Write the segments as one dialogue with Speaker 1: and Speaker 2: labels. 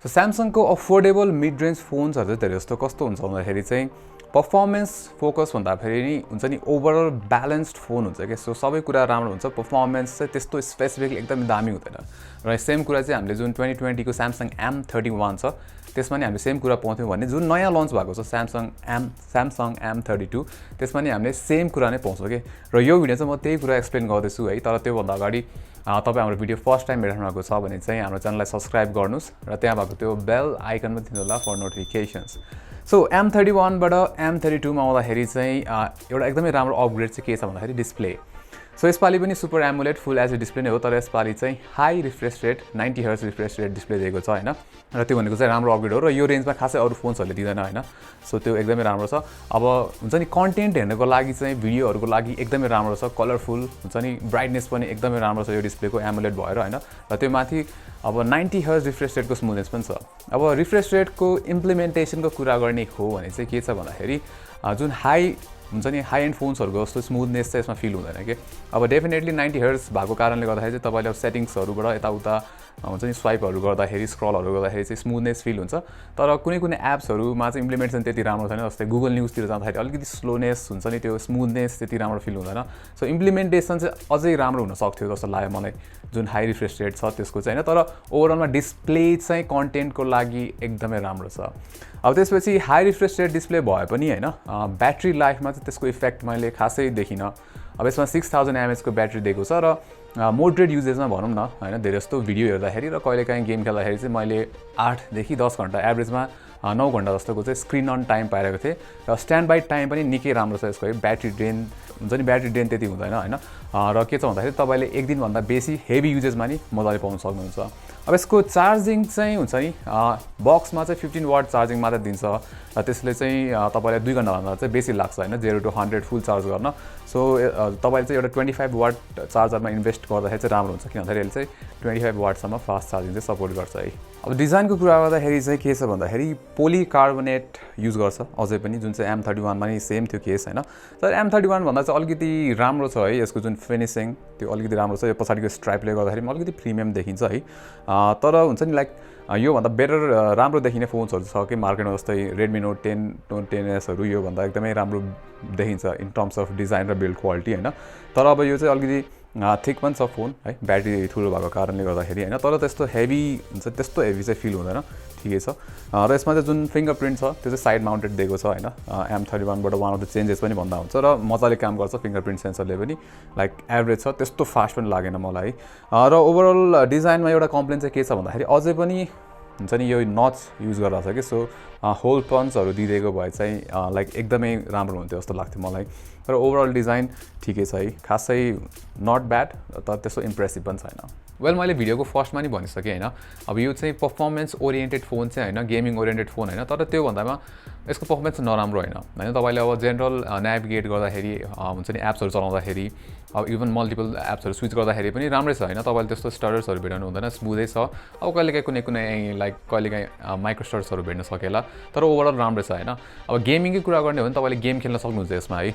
Speaker 1: so स्यामसङको affordable mid range फोन्सहरु चाहिँ धेरै जस्तो कस्तो हुन्छ भन्दाखेरि चाहिँ पर्फर्मेन्स फोकस भन्दाखेरि नि हुन्छ नि ओभरअल ब्यालेन्स्ड फोन हुन्छ के सो सबै कुरा राम्रो हुन्छ पर्फर्मेन्स चाहिँ त्यस्तो स्पेसिफिकली एकदम दामी हुँदैन र सेम कुरा चाहिँ हामीले जुन 2020 को Samsung M31 छ त्यसमा नि हामीले सेम कुरा पाउँथ्यौं भने जुन नयाँ लन्च भएको छ Samsung M32 त्यसमा नि हामीले सेम कुरा नै पाउँछौं के र यो भिडियो चाहिँ म त्यही कुरा एक्सप्लेन गर्दैछु है तर त्यो भन्दा अगाडि तपाई हाम्रो भिडियो फर्स्ट टाइम हेर्नु भएको छ भने चाहिँ हाम्रो च्यानललाई सब्स्क्राइब गर्नुस् र त्यहाँ भएको त्यो बेल आइकनमा थिच्नु होला फर नोटिफिकेशन्स सो M31 बाट M32 मा आउँदाखेरि चाहिँ एउटा एकदमै राम्रो अपग्रेड चाहिँ के छ भन्दाखेरि डिस्प्ले सो यसपालि पनि सुपर एमोलेड फुल एचडी डिस्प्ले नै हो तर यसपालि चाहिँ high refresh rate 90 hertz refresh rate display दिएको छ हैन र त्यो भनेको चाहिँ राम्रो अपग्रेड हो र यो रेन्जमा खासै अरु फोन्सहरुले दिदैन हैन सो त्यो एकदमै राम्रो छ अब हुन्छ नि कन्टेन्ट हेर्नको लागि चाहिँ भिडियोहरुको लागि एकदमै राम्रो छ कलरफुल हुन्छ नि ब्राइटनेस पनि एकदमै राम्रो छ यो डिस्प्लेको एमोलेड भएर हैन र त्यो माथि अब 90 हर्ट्ज रिफ्रेश रेटको स्मुथनेस पनि छ अब रिफ्रेश रेटको इम्प्लिमेन्टेसनको कुरा गर्ने हो भने चाहिँ के छ भन्दाखेरि जुन हाई हुन्छ नि हाई एन्ड फोन्सहरुको जस्तो स्मुथनेस चाहिँ यसमा फिल हुँदैन के अब डेफिनेटली 90 हर्ट्ज भएको कारणले गर्दाखेरि चाहिँ तपाईले अब सेटिङ्सहरुबाट यताउता हुन्छ नि स्वाइपहरु गर्दाखेरि स्क्रलहरु गर्दाखेरि चाहिँ स्मुथनेस फिल हुन्छ तर कुनै कुनै एप्सहरुमा चाहिँ इम्प्लिमेन्टेसन त्यति राम्रो छैन जस्तै गुगल न्यूजतिर जाँदाखेरि अलिकति स्लोनेस हुन्छ नि त्यो स्मुथनेस त्यति राम्रो फिल हुँदैन सो इम्प्लिमेन्टेसन चाहिँ अझै राम्रो हुन सक्थ्यो जस्तो लाग्यो मलाई जुन हाई रिफ्रेश रेट छ त्यसको चाहिँ हैन तर ओभरअलमा डिस्प्ले चाहिँ कन्टेन्टको लागि एकदमै राम्रो छ अब त्यसपछि हाई रिफ्रेश रेट डिस्प्ले भए पनि हैन ब्याट्री लाइफमा चाहिँ त्यसको इफेक्ट मैले खासै देखिन अब यसमा 6000 mAh को ब्याट्री दिएको छ र मोडरेट युजेजमा भनौं न हैन धेरै जस्तो भिडियो हेर्दाखेरि र कहिलेकाहीँ गेम खेल्दाखेरि चाहिँ मैले 8 देखि 10 घण्टा एभरेजमा 9 घण्टा जस्तोको चाहिँ स्क्रिन अन टाइम पाइरहेको थिएँ र स्ट्यान्ड बाइ टाइम पनि निकै राम्रो छ यसको ब्याट्री ड्रेन हुन्छ नि ब्याट्री ड्रेन त्यति हुँदैन हैन र के छ भन्दाखेरि तपाईले एक दिन भन्दा बेसी हेभी युजेजमा नि मजाले पाउन सक्नुहुन्छ अब यसको चार्जिङ चाहिँ हुन्छ नि बक्समा चाहिँ 15 वाट चार्जिङ मात्र दिन्छ र त्यसले चाहिँ तपाईलाई 2 घण्टा भन्दा चाहिँ बेसी लाग्छ हैन 0 to 100 फुल चार्ज गर्न सो तपाईले चाहिँ एउटा 25 वाट चार्जरमा इन्भेस्ट गर्दाखेरि चाहिँ राम्रो हुन्छ किन भन्दाखेरि यसले चाहिँ 25 वाट सम्म फास्ट चार्जिङ चाहिँ सपोर्ट गर्छ है अब डिजाइनको कुरा गर्दाखेरि चाहिँ के छ भन्दाखेरि पोलिकार्बोनेट युज गर्छ अझै पनि जुन चाहिँ M31 मा नि सेम थियो केस हैन तर M31 भन्दा चाहिँ अलिकति राम्रो छ है यसको जुन फिनिशिङ त्यो अलिकति राम्रो छ यो पछाडीको स्ट्राइपले गर्दाखेरि अलिकति प्रिमियम देखिन्छ है तर हुन्छ नि लाइक यो भन्दा बेटर राम्रो देखिने फोन्सहरु छ के मार्केटमा जस्तै Redmi Note 10 Note 10s हरु यो भन्दा एकदमै राम्रो देखिन्छ इन टर्म्स अफ डिजाइन र बिल्ड क्वालिटी हैन तर अब यो चाहिँ अलिकति थिक पनि छ फोन है ब्याट्री ठुलो भएको कारणले गर्दाखेरि हैन तर त्यस्तो हेभी हुन्छ त्यस्तो हेभी चाहिँ फिल हुँदैन ठिकै छ र यसमा चाहिँ जुन फिंगरप्रिन्ट छ त्यो चाहिँ साइड माउन्टेड दिएको छ हैन M31 बाट वान अफ द चेन्जेस पनि भन्दा हुन्छ र मजाले काम गर्छ फिंगरप्रिन्ट सेन्सरले पनि लाइक एभरेज छ त्यस्तो फास्ट पनि लागेन मलाई र ओभरअल डिजाइनमा एउटा कम्प्लेन चाहिँ के छ भन्दाखेरि अझै पनि हुन्छ नि यो नच युज गरिरहेको छ के सो होल पन्चहरु दिएको भए चाहिँ लाइक एकदमै राम्रो हुन्थ्यो जस्तो लाग्थ्यो मलाई तर ओभरअल डिजाइन ठिकै छ है खासै नट ब्याड तर त्यस्तो इम्प्रेसिभ पनि छैन वेल मैले भिडियोको फर्स्टमा नि भनिसकेँ हैन अब यो चाहिँ पर्फर्मेन्स ओरिएन्टेड फोन चाहिँ हैन गेमिङ ओरिएन्टेड फोन हैन तर त्यो भन्दामा यसको पर्फर्मेन्स नराम्रो हैन तपाईले अब जेनरल नेभिगेट गर्दाखेरि हुन्छ नि एप्सहरु चलाउँदाखेरि अब इभन मल्टिपल एप्सहरु स्विच गर्दाखेरि पनि राम्रै छ हैन तपाईले त्यस्तो स्टटर्सहरु भेट्नु हुँदैन स्मुथै छ अब कहिलेकाहीँ कुनै लाइक कहिलेकाहीँ माइक्रो स्टटर्सहरु भेट्न सकेला तर ओभरअल राम्रै छ हैन अब गेमिङकै कुरा गर्ने हो भने तपाईले गेम खेल्न सक्नुहुन्छ यसमा है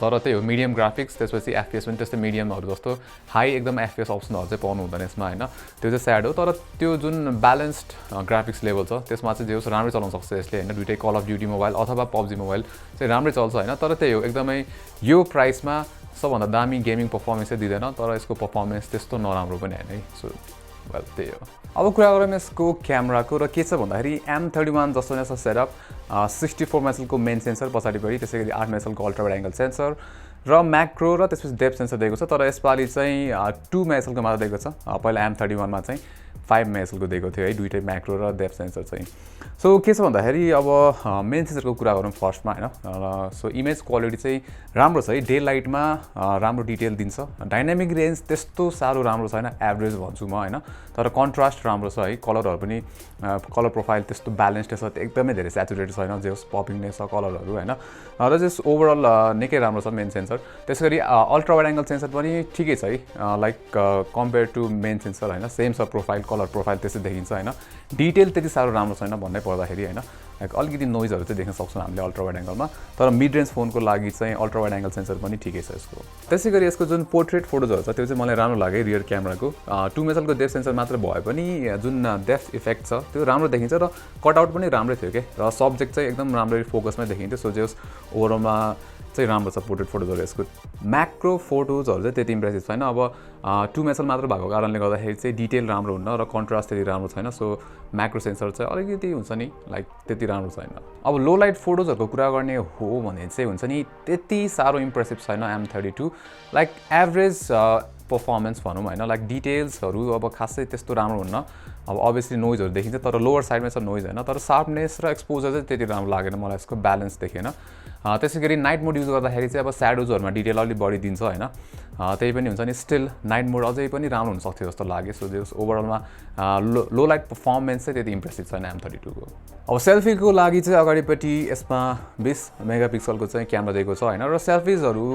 Speaker 1: तर त्यही हो मिडियम ग्राफिक्स त्यसपछि एफपीएस पनि त्यस्तै मिडियमहरु जस्तो हाई एकदम एफपीएस अप्सनहरु चाहिँ पाउनु हुँदैन यसमा हैन त्यो चाहिँ स्याड हो तर त्यो जुन ब्यालेन्स्ड ग्राफिक्स लेभल छ त्यसमा चाहिँ जे होस् राम्रै चलाउन सक्छ यसले हैन दुईटै कल अफ ड्युटी मोबाइल अथवा PUBG मोबाइल चाहिँ राम्रै चल्छ हैन तर त्यही हो एकदमै यो प्राइसमा सबभन्दा दामी गेमिङ पर्फर्मेन्स चाहिँ दिदैन तर यसको पर्फर्मेन्स त्यस्तो नराम्रो पनि हैन है सो वेल त्यही हो अब कुरा गरौँ यसको क्यामेराको र के छ भन्दाखेरि M31 जस्तो नै छ सेटअप 64 मेगापिक्सलको मेन सेन्सर पछाडिपट्टि त्यसैगरी 8 मेगापिक्सलको अल्ट्रावाइड एंगल सेन्सर र म्याक्रो र त्यसपछि डेप्थ सेन्सर दिएको छ तर यसपालि चाहिँ 2 मेगापिक्सलको मात्र दिएको छ पहिला M31 मा चाहिँ 5 मेगापिक्सलको दिएको थियो है दुईटै म्याक्रो र डेप्थ सेन्सर चाहिँ सो के छ भन्दाखेरि अब मेन सेन्सरको कुरा गरौँ फर्स्टमा हैन सो इमेज क्वालिटी चाहिँ राम्रो छ है डे लाइटमा राम्रो डिटेल दिन्छ डाइनामिक रेन्ज त्यस्तो सारो राम्रो छैन एभरेज भन्छु म हैन तर कन्ट्रास्ट राम्रो छ है कलरहरु पनि कलर प्रोफाइल त्यस्तो ब्यालेन्स्ड छ एकदमै धेरै स्याचुरेटेड छैन जे होस् पपिङ नै छ कलरहरु हैन र जस्ट ओभरअल निकै राम्रो छ मेन सेन्सर त्यसैगरी अल्ट्रावाइड एंगल सेन्सर पनि ठिकै छ है like compare to main sensor हैन सेम छ प्रोफाइल कलर प्रोफाइल त्यस्तै देखिन्छ हैन डिटेल त्यति सारो राम्रो छैन भन्नै पर्दाखेरि हैन लाइक अलिकति नोइजहरू चाहिँ देख्न सक्छौँ हामीले अल्ट्रा वाइड एङ्गलमा तर मिड रेन्ज फोनको लागि चाहिँ अल्ट्रा वाइड एङ्गल सेन्सर पनि ठिकै छ यसको त्यसै गरी यसको जुन पोर्ट्रेट फोटोजहरू छ त्यो चाहिँ मलाई राम्रो लाग्यो रियर क्यामेराको 2 मेगापिक्सलको डेप्थ सेन्सर मात्र भए पनि जुन डेप्थ इफेक्ट छ त्यो राम्रो देखिन्छ र कटआउट पनि राम्रै थियो के र सब्जेक्ट चाहिँ एकदम राम्ररी फोकसमै देखिन्थ्यो सो जे ओभरअलमा चाहिँ राम्रो छ पोर्ट्रेट फोटोजहरू यसको म्याक्रो फोटोजहरू चाहिँ त्यति इम्प्रेसिभ छैन अब 2 मेगापिक्सल मात्र भएको कारणले गर्दाखेरि चाहिँ डिटेल राम्रो हुन्न र कन्ट्रास्ट त्यति राम्रो छैन सो म्याक्रो सेन्सर चाहिँ अलिकति हुन्छ नि लाइक त्यति राम्रो छैन अब लो लाइट फोटोजहरूको कुरा गर्ने हो भने चाहिँ हुन्छ नि त्यति साह्रो इम्प्रेसिभ छैन M32 लाइक एभरेज पर्फर्मेन्स भनौँ होइन लाइक डिटेल्सहरू अब खासै त्यस्तो राम्रो हुन्न अब अभियसली नोइजहरू देखिन्छ तर लोवर साइडमा छ नोइज होइन तर सार्पनेस र एक्सपोजर चाहिँ त्यति राम्रो लागेन मलाई यसको ब्यालेन्स देखेन त्यसै गरी नाइट मोड युज गर्दाखेरि चाहिँ अब स्याडोजहरूमा डिटेल अलिक बढी दिन्छ होइन त्यही पनि हुन्छ नि स्टिल नाइट मोड अझै पनि राम्रो हुनसक्थ्यो जस्तो लाग्यो सो जस ओभरअलमा लो लाइट पर्फर्मेन्स चाहिँ त्यति इम्प्रेसिभ छैन M32 को अब सेल्फीको लागि चाहिँ अगाडिपट्टि यसमा 20 मेगापिक्सलको चाहिँ क्यामेरा दिएको छ होइन र सेल्फिजहरू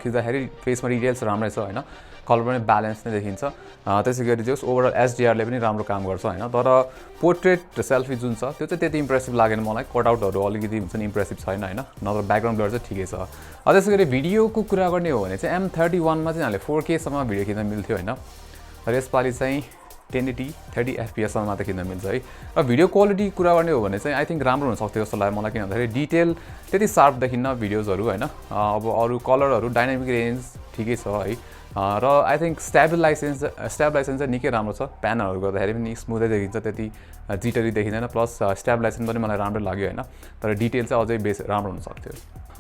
Speaker 1: खिच्दाखेरि फेसमा डिटेल्स राम्रै छ होइन कलर पनि ब्यालेन्स नै देखिन्छ त्यसै गरी जस ओभरअल एचडिआरले पनि राम्रो काम गर्छ होइन तर पोर्ट्रेट सेल्फी जुन छ त्यो चाहिँ त्यति इम्प्रेसिभ लागेन मलाई कटआउटहरू अलिकति हुन्छ नि इम्प्रेसिभ छैन होइन नत्र ब्याकग्राउन्ड ब्लर चाहिँ ठिकै छ त्यसै गरी भिडियोको कुरा गर्ने हो भने चाहिँ M31 मा चाहिँ हामीले 4K सम्म भिडियो खिच्न मिल्थ्यो होइन र यसपालि चाहिँ 1080 30 FPS सम्म मात्र खिच्न मिल्छ है र भिडियो क्वालिटी कुरा गर्ने हो भने चाहिँ आई थिङ्क राम्रो हुनसक्थ्यो जस्तो लाग्यो मलाई किन भन्दाखेरि डिटेल त्यति सार्प देखिन्न भिडियोजहरू होइन अब अरू कलरहरू डाइनामिक रेन्ज ठिकै छ है र आई थिङ्क स्टेबलाइजेसन चाहिँ निकै राम्रो छ प्यानलहरू गर्दाखेरि पनि स्मुथै देखिन्छ त्यति जिटरी देखिँदैन प्लस स्टेबलाइजेसन पनि मलाई राम्रो लाग्यो होइन तर डिटेल चाहिँ अझै राम्रो हुनसक्थ्यो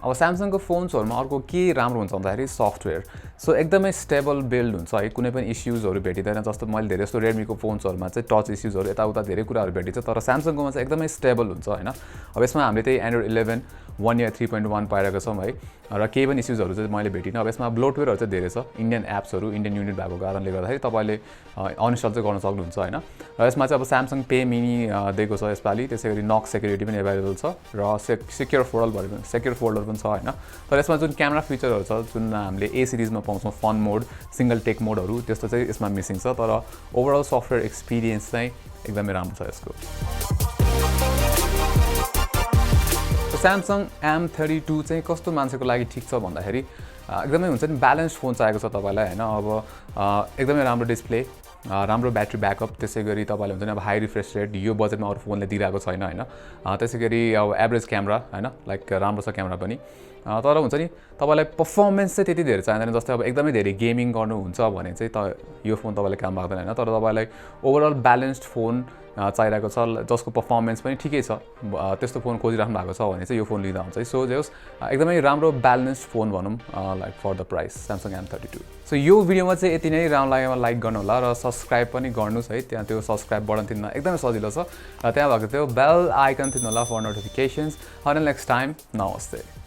Speaker 1: अब स्यामसङको फोन्सहरूमा अर्को के राम्रो हुन्छ भन्दाखेरि सफ्टवेयर सो एकदमै स्टेबल बिल्ड हुन्छ है कुनै पनि इस्युजहरू भेटिँदैन जस्तो मैले धेरै जस्तो रेडमीको फोन्सहरूमा चाहिँ टच इस्युजहरू यताउता धेरै कुराहरू भेटिन्छ तर स्यामसङकोमा चाहिँ एकदमै स्टेबल हुन्छ होइन अब यसमा हामीले त्यही एन्ड्रोइड 11 1 year 3.1 पाइरहेको छौँ है र केही पनि इस्युजहरू चाहिँ मैले भेटिनँ अब यसमा ब्लोटवेयरहरू चाहिँ धेरै छ इन्डियन एप्सहरू इन्डियन युनिट भएको कारणले गर्दाखेरि तपाईँले अनइन्स्टल चाहिँ गर्न सक्नुहुन्छ होइन र यसमा चाहिँ अब स्यामसङ पे मिनी दिएको छ यसपालि त्यसै गरी नक सेक्युरिटी पनि एभाइलेबल छ र सेक्योर फोल्डर पनि छ होइन तर यसमा जुन क्यामेरा फिचरहरू छ जुन हामीले ए सिरिजमा पाउँछौँ फन मोड सिङ्गल टेक मोडहरू त्यस्तो चाहिँ यसमा मिसिङ छ तर ओभरअल सफ्टवेयर एक्सपिरियन्स चाहिँ एकदमै राम्रो छ यसको स्यामसङ M32 चाहिँ कस्तो मान्छेको लागि ठिक छ भन्दाखेरि एकदमै हुन्छ नि ब्यालेन्स फोन चाहिएको छ तपाईँलाई होइन अब एकदमै राम्रो डिस्प्ले राम्रो ब्याट्री ब्याकअप त्यसै गरी तपाईँले हुन्छ नि अब हाई रिफ्रेस रेट यो बजेटमा अरू फोनले दिइरहेको छैन होइन त्यसै गरी अब एभरेज क्यामेरा होइन लाइक राम्रो छ क्यामेरा पनि तर हुन्छ नि तपाईँलाई पर्फर्मेन्स चाहिँ त्यति धेरै चाहिँदैन जस्तै अब एकदमै धेरै गेमिङ गर्नुहुन्छ भने चाहिँ यो फोन तपाईँलाई काम लाग्दैन होइन तर तपाईँलाई ओभरअल ब्यालेन्स्ड फोन चाहिरहेको छ जसको पर्फर्मेन्स पनि ठिकै छ त्यस्तो फोन खोजिराख्नु भएको छ भने चाहिँ यो फोन लिँदा हुन्छ है सो जे होस् एकदमै राम्रो ब्यालेन्स्ड फोन भनौँ like for the price Samsung M32 so यो भिडियोमा चाहिँ यति नै राम्रो लागेमा लाइक गर्नु होला र सब्सक्राइब पनि गर्नुहोस् है त्यहाँ त्यो सब्सक्राइब बटन थिच्न एकदमै सजिलो छ र त्यहाँ भएको त्यो बेल आइकन थिच्नु होला फर नोटिफिकेसन्स नेक्स्ट टाइम नमस्ते